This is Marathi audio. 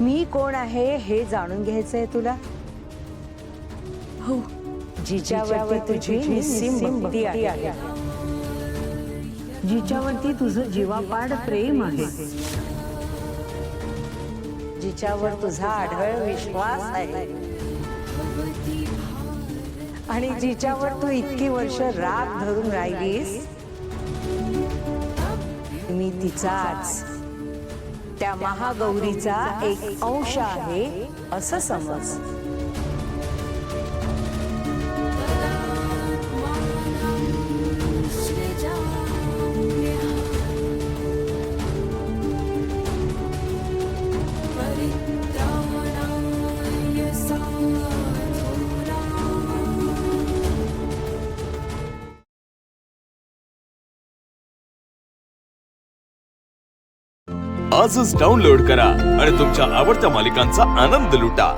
मी कोण आहे हे जाणून घ्यायचंय तुला? हो, जिच्यावरती तुझी निस्सीम भक्ती आहे, जिच्यावरती तुझं जीवापाड प्रेम आहे, जिच्यावर तुझा अढळ विश्वास आहे आणि जिच्यावर तू इतकी वर्ष राग धरून राहिलीस, मी तिचाच, त्या महागौरीचा एक अंश आहे असं समज. आजच डाउनलोड करा आणि तुमच्या आवडत्या मालिकांचा आनंद लुटा.